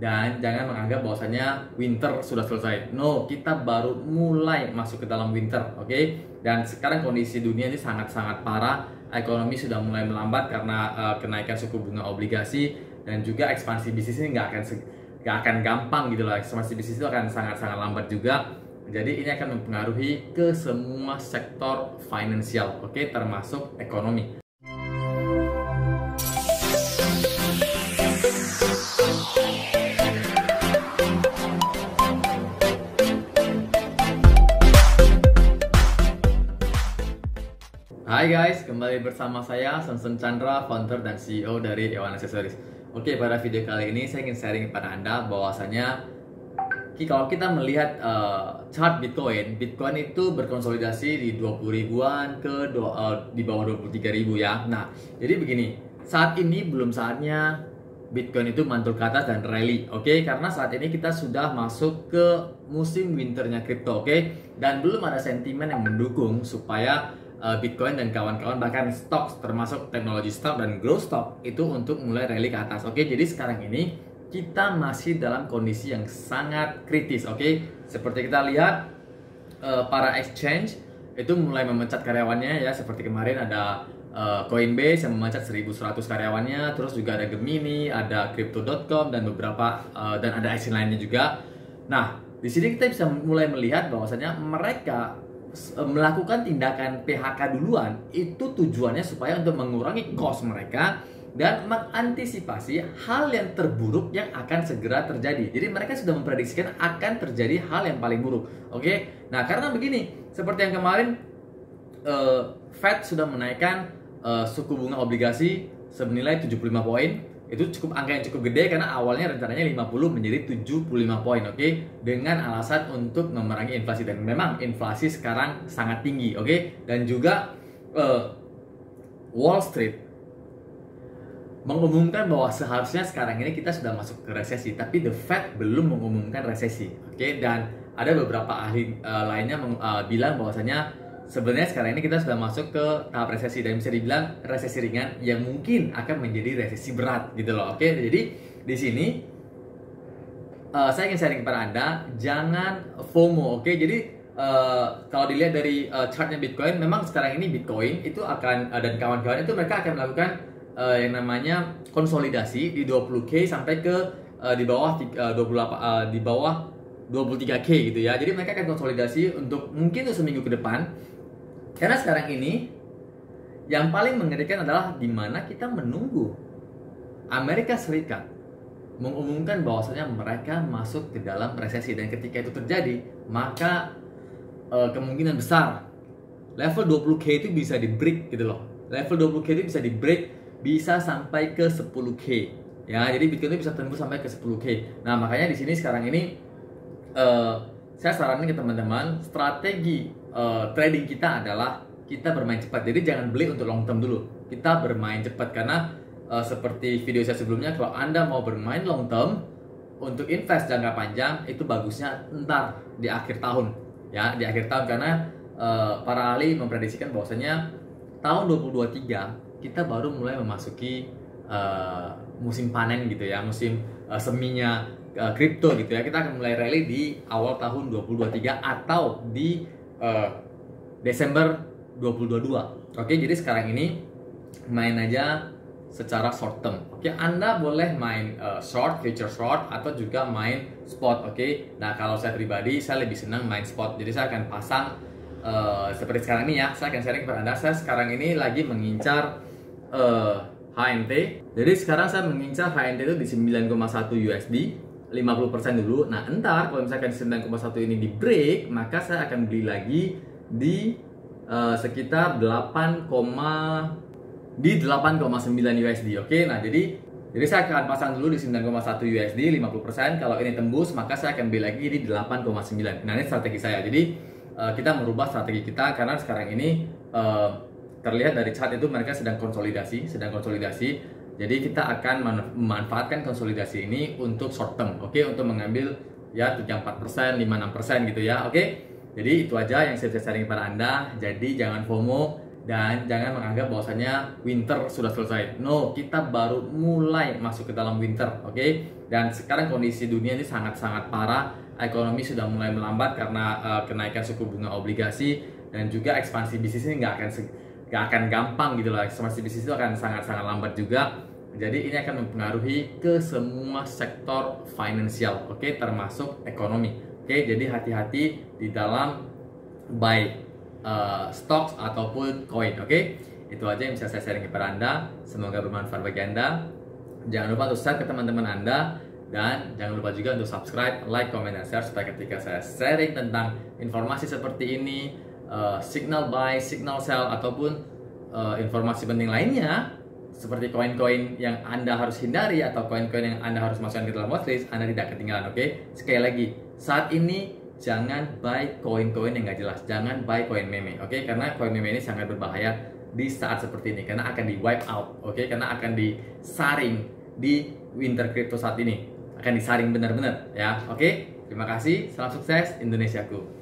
Dan jangan menganggap bahwasanya winter sudah selesai. No, kita baru mulai masuk ke dalam winter, oke? Dan sekarang kondisi dunia ini sangat-sangat parah. Ekonomi sudah mulai melambat karena kenaikan suku bunga obligasi, dan juga ekspansi bisnis ini nggak akan gampang gitu loh. Ekspansi bisnis itu akan sangat-sangat lambat juga. Jadi ini akan mempengaruhi ke semua sektor finansial, oke? Termasuk ekonomi. Hai guys, kembali bersama saya Sensen Chandra, founder dan CEO dari Ewan Accessories. Oke, pada video kali ini saya ingin sharing kepada Anda bahwasanya kalau kita melihat chart Bitcoin itu berkonsolidasi di 20 ribuan di bawah 23 ribu ya. Nah, jadi begini, saat ini belum saatnya Bitcoin itu mantul ke atas dan rally, oke? Karena saat ini kita sudah masuk ke musim winternya kripto, oke? Dan belum ada sentimen yang mendukung supaya Bitcoin dan kawan-kawan, bahkan stok termasuk teknologi stock dan growth stock itu untuk mulai rally ke atas. Oke, jadi sekarang ini kita masih dalam kondisi yang sangat kritis. Oke, seperti kita lihat para exchange itu mulai memecat karyawannya ya. Seperti kemarin ada Coinbase yang memecat 1.100 karyawannya, terus juga ada Gemini, ada Crypto.com dan beberapa dan ada exchange lainnya juga. Nah, di sini kita bisa mulai melihat bahwasanya mereka melakukan tindakan PHK duluan itu tujuannya supaya untuk mengurangi cost mereka dan mengantisipasi hal yang terburuk yang akan segera terjadi. Jadi mereka sudah memprediksikan akan terjadi hal yang paling buruk. Oke, nah karena begini, seperti yang kemarin Fed sudah menaikkan suku bunga obligasi senilai 75 poin. Itu cukup angka yang cukup gede karena awalnya rencananya 50 menjadi 75 poin, oke? Dengan alasan untuk memerangi inflasi, dan memang inflasi sekarang sangat tinggi, oke? Dan juga Wall Street mengumumkan bahwa seharusnya sekarang ini kita sudah masuk ke resesi, tapi The Fed belum mengumumkan resesi, oke? Dan ada beberapa ahli lainnya bilang bahwasanya sebenarnya sekarang ini kita sudah masuk ke tahap resesi, dan bisa dibilang resesi ringan yang mungkin akan menjadi resesi berat gitu loh. Oke, jadi di sini saya ingin sharing kepada Anda, jangan FOMO. Oke, jadi kalau dilihat dari chartnya Bitcoin, memang sekarang ini Bitcoin itu akan dan kawan-kawan itu mereka akan melakukan yang namanya konsolidasi di 20k sampai ke di bawah 28 di bawah 23k gitu ya. Jadi mereka akan konsolidasi untuk mungkin seminggu ke depan. Karena sekarang ini yang paling mengerikan adalah di mana kita menunggu Amerika Serikat mengumumkan bahwasanya mereka masuk ke dalam resesi, dan ketika itu terjadi maka kemungkinan besar level 20k itu bisa di break gitu loh. Level 20k itu bisa di break, bisa sampai ke 10k ya. Jadi Bitcoin itu bisa tembus sampai ke 10k. Nah, makanya di sini sekarang ini saya saranin ke teman-teman, strategi trading kita adalah kita bermain cepat. Jadi jangan beli untuk long term dulu, kita bermain cepat. Karena seperti video saya sebelumnya, kalau Anda mau bermain long term untuk invest jangka panjang, itu bagusnya entar di akhir tahun ya, di akhir tahun. Karena para ahli memprediksikan bahwasanya tahun 2023 kita baru mulai memasuki musim panen gitu ya, musim seminya kripto gitu ya. Kita akan mulai rally di awal tahun 2023 atau di Desember 2022. Oke, jadi sekarang ini main aja secara short term. Oke, Anda boleh main short, future short, atau juga main spot. Oke, nah kalau saya pribadi, saya lebih senang main spot. Jadi saya akan pasang seperti sekarang ini ya. Saya akan sharing kepada Anda. Saya sekarang ini lagi mengincar HNT. Jadi sekarang saya mengincar HNT itu di 9,1 USD, 50% dulu. Nah, entar kalau misalkan 9,1 ini di break, maka saya akan beli lagi di sekitar 8,9 USD. Oke, nah jadi saya akan pasang dulu di 9,1 USD 50%. Kalau ini tembus, maka saya akan beli lagi di 8,9. Nah, ini strategi saya. Jadi kita merubah strategi kita karena sekarang ini terlihat dari chart itu mereka sedang konsolidasi. Jadi kita akan memanfaatkan konsolidasi ini untuk short term, oke, untuk mengambil ya 3-4%, 5-6% gitu ya, oke. Jadi itu aja yang saya bisa sharing kepada Anda. Jadi jangan FOMO, dan jangan menganggap bahwasanya winter sudah selesai. No, kita baru mulai masuk ke dalam winter, oke? Dan sekarang kondisi dunia ini sangat-sangat parah, ekonomi sudah mulai melambat karena kenaikan suku bunga obligasi, dan juga ekspansi bisnis ini nggak akan gampang gitu loh. Ekspansi bisnis itu akan sangat-sangat lambat juga. Jadi ini akan mempengaruhi ke semua sektor finansial, oke? Termasuk ekonomi, oke? Jadi hati-hati di dalam buy stocks ataupun koin, oke? Itu aja yang bisa saya sharing kepada Anda. Semoga bermanfaat bagi Anda. Jangan lupa untuk share ke teman-teman Anda, dan jangan lupa juga untuk subscribe, like, comment, dan share supaya ketika saya sharing tentang informasi seperti ini, signal buy, signal sell, ataupun informasi penting lainnya seperti koin-koin yang Anda harus hindari atau koin-koin yang Anda harus masukkan ke dalam watchlist, Anda tidak ketinggalan, oke? Sekali lagi, saat ini jangan buy koin-koin yang nggak jelas, jangan buy koin meme, oke? Karena koin meme ini sangat berbahaya di saat seperti ini, karena akan di wipe out, oke? Karena akan disaring di winter crypto saat ini, akan disaring benar-benar, ya, oke? Terima kasih, salam sukses Indonesiaku.